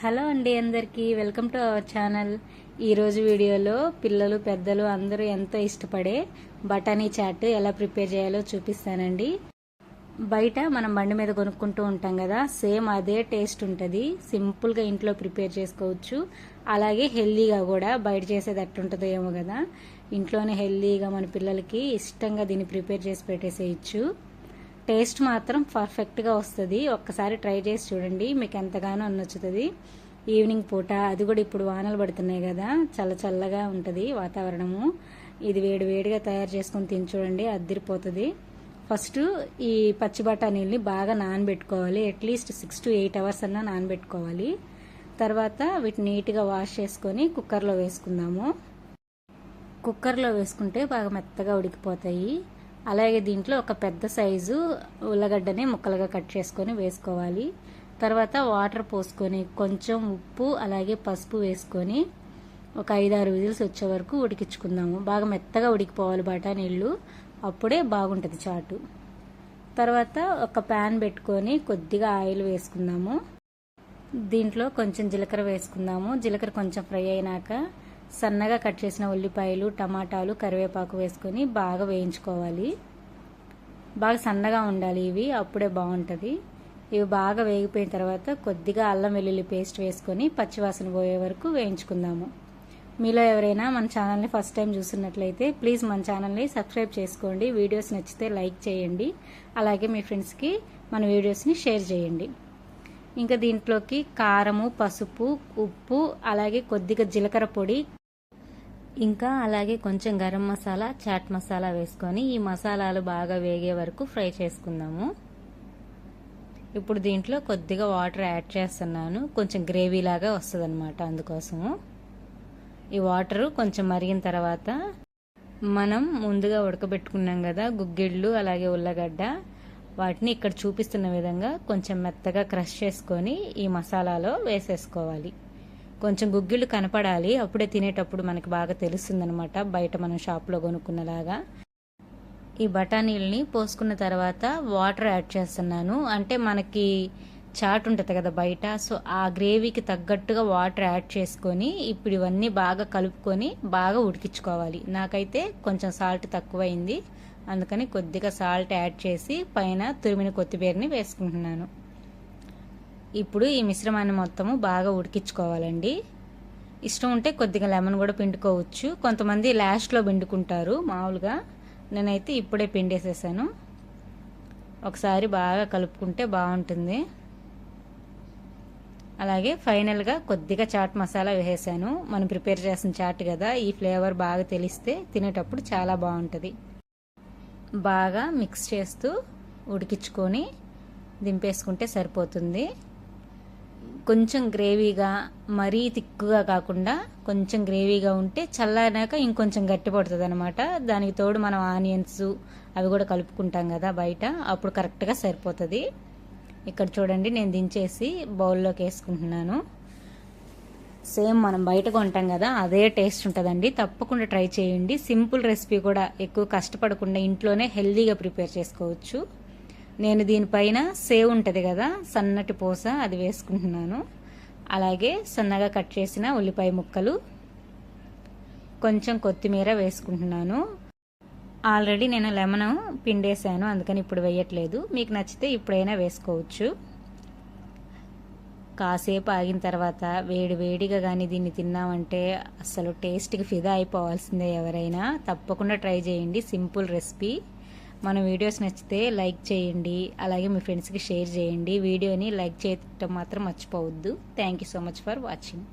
Hello అండి, అందరికీ welcome to our channel. ఈరోజు వీడియోలో పిల్లలు పెద్దలు అందరూ ఎంతో ఇష్టపడే బఠానీ చాట్ ఎలా ప్రిపేర్ చేయాలో చూపిస్తానండి. బయట మనం బండి మీద కొనుక్కుంటూ ఉంటాం కదా, సేమ్ అదే టేస్ట్ ఉంటుంది. సింపుల్గా ఇంట్లో ప్రిపేర్ చేసుకోవచ్చు. అలాగే హెల్దీగా కూడా, బయట చేసేది అట్టుంటుందో ఏమో కదా, ఇంట్లోనే హెల్దీగా మన పిల్లలకి ఇష్టంగా దీన్ని ప్రిపేర్ చేసి పెట్టేసేయచ్చు. టేస్ట్ మాత్రం పర్ఫెక్ట్గా వస్తుంది. ఒక్కసారి ట్రై చేసి చూడండి, మీకు ఎంతగానో నచ్చుతుంది. ఈవినింగ్ పూట, అది కూడా ఇప్పుడు వానలు పడుతున్నాయి కదా, చల్లగా ఉంటుంది వాతావరణము. ఇది వేడిగా తయారు చేసుకొని తిని చూడండి, అద్దిరిపోతుంది. ఫస్ట్ ఈ పచ్చి బఠానీల్ని బాగా నానబెట్టుకోవాలి. అట్లీస్ట్ 6 to 8 hours అన్నా నానబెట్టుకోవాలి. తర్వాత వీటిని నీట్గా వాష్ చేసుకొని కుక్కర్లో వేసుకుందాము. కుక్కర్లో వేసుకుంటే బాగా మెత్తగా ఉడికిపోతాయి. అలాగే దీంట్లో ఒక పెద్ద సైజు ఉల్లగడ్డని ముక్కలుగా కట్ చేసుకొని వేసుకోవాలి. తర్వాత వాటర్ పోసుకొని కొంచెం ఉప్పు అలాగే పసుపు వేసుకొని ఒక 5-6 విజిల్స్ వచ్చే వరకు ఉడికించుకుందాము. బాగా మెత్తగా ఉడికిపోవాలి బఠానీళ్ళు, అప్పుడే బాగుంటుంది చాటు. తర్వాత ఒక ప్యాన్ పెట్టుకొని కొద్దిగా ఆయిల్ వేసుకుందాము. దీంట్లో కొంచెం జీలకర్ర వేసుకుందాము. జీలకర్ర కొంచెం ఫ్రై అయినాక సన్నగా కట్ చేసిన ఉల్లిపాయలు, టమాటాలు, కరివేపాకు వేసుకొని బాగా వేయించుకోవాలి. బాగా సన్నగా ఉండాలి ఇవి, అప్పుడే బాగుంటుంది. ఇవి బాగా వేగిపోయిన తర్వాత కొద్దిగా అల్లం వెల్లుల్లి పేస్ట్ వేసుకొని పచ్చివాసన పోయే వరకు వేయించుకుందాము. మీలో ఎవరైనా మన ఛానల్ని ఫస్ట్ టైం చూస్తున్నట్లయితే ప్లీజ్ మన ఛానల్ని సబ్స్క్రైబ్ చేసుకోండి. వీడియోస్ నచ్చితే లైక్ చేయండి. అలాగే మీ ఫ్రెండ్స్కి మన వీడియోస్ని షేర్ చేయండి. ఇంకా దీంట్లోకి కారము, పసుపు, ఉప్పు, అలాగే కొద్దిగా జీలకర్ర పొడి, ఇంకా అలాగే కొంచెం గరం మసాలా, చాట్ మసాలా వేసుకొని ఈ మసాలాలు బాగా వేగే వరకు ఫ్రై చేసుకుందాము. ఇప్పుడు దీంట్లో కొద్దిగా వాటర్ యాడ్ చేస్తున్నాను. కొంచెం గ్రేవీ లాగా వస్తుంది అనమాట, అందుకోసము. ఈ వాటరు కొంచెం మరిగిన తర్వాత మనం ముందుగా ఉడకబెట్టుకున్నాం కదా గుగ్గిళ్ళు, అలాగే ఉల్లగడ్డ, వాటిని ఇక్కడ చూపిస్తున్న విధంగా కొంచెం మెత్తగా క్రష్ చేసుకొని ఈ మసాలాలో వేసేసుకోవాలి. కొంచెం గుగ్గిళ్ళు కనపడాలి, అప్పుడే తినేటప్పుడు మనకి బాగా తెలుస్తుందనమాట, బయట మనం షాప్లో కొనుక్కున్నలాగా. ఈ బఠానీల్ని పోసుకున్న తర్వాత వాటర్ యాడ్ చేస్తున్నాను. అంటే మనకి చాట్ ఉంటుంది కదా బయట, సో ఆ గ్రేవీకి తగ్గట్టుగా వాటర్ యాడ్ చేసుకొని ఇప్పుడు ఇవన్నీ బాగా కలుపుకొని బాగా ఉడికించుకోవాలి. నాకైతే కొంచెం సాల్ట్ తక్కువైంది, అందుకని కొద్దిగా సాల్ట్ యాడ్ చేసి పైన తురిమిన కొత్తిమీరని వేసుకుంటున్నాను. ఇప్పుడు ఈ మిశ్రమాన్ని మొత్తము బాగా ఉడికించుకోవాలండి. ఇష్టం ఉంటే కొద్దిగా లెమన్ కూడా పిండుకోవచ్చు. కొంతమంది లాస్ట్లో పిండుకుంటారు, మామూలుగా నేనైతే ఇప్పుడే పిండేసేసాను. ఒకసారి బాగా కలుపుకుంటే బాగుంటుంది. అలాగే ఫైనల్గా కొద్దిగా చాట్ మసాలా వేసాను. మనం ప్రిపేర్ చేసిన చాట్ కదా, ఈ ఫ్లేవర్ బాగా తెలిస్తే తినేటప్పుడు చాలా బాగుంటుంది. బాగా మిక్స్ చేస్తూ ఉడికించుకొని దింపేసుకుంటే సరిపోతుంది. కొంచెం గ్రేవీగా, మరీ తిక్కుగా కాకుండా కొంచెం గ్రేవీగా ఉంటే చల్లారినాక ఇంకొంచెం గట్టి పడుతుంది అనమాట. దానికి తోడు మనం ఆనియన్స్ అవి కూడా కలుపుకుంటాం కదా బయట, అప్పుడు కరెక్ట్గా సరిపోతుంది. ఇక్కడ చూడండి, నేను దించేసి బౌల్లోకి వేసుకుంటున్నాను. సేమ్ మనం బయట కొంటాం కదా, అదే టేస్ట్ ఉంటుందండి. తప్పకుండా ట్రై చేయండి. సింపుల్ రెసిపీ కూడా, ఎక్కువ కష్టపడకుండా ఇంట్లోనే హెల్దీగా ప్రిపేర్ చేసుకోవచ్చు. నేను దీనిపైన సేవ్ ఉంటుంది కదా, సన్నటి పూస, అది వేసుకుంటున్నాను. అలాగే సన్నగా కట్ చేసిన ఉల్లిపాయ ముక్కలు, కొంచెం కొత్తిమీర వేసుకుంటున్నాను. ఆల్రెడీ నేను లెమన్ పిండేసాను, అందుకని ఇప్పుడు వేయట్లేదు. మీకు నచ్చితే ఇప్పుడైనా వేసుకోవచ్చు. కాసేపు ఆగిన తర్వాత వేడిగా కానీ దీన్ని తిన్నామంటే అసలు టేస్ట్కి ఫిదా అయిపోవాల్సిందే ఎవరైనా. తప్పకుండా ట్రై చేయండి, సింపుల్ రెసిపీ. మన వీడియోస్ నచ్చితే లైక్ చేయండి, అలాగే మీ ఫ్రెండ్స్కి షేర్ చేయండి. వీడియోని లైక్ చేయటం మాత్రం మర్చిపోవద్దు. Thank you so much for watching.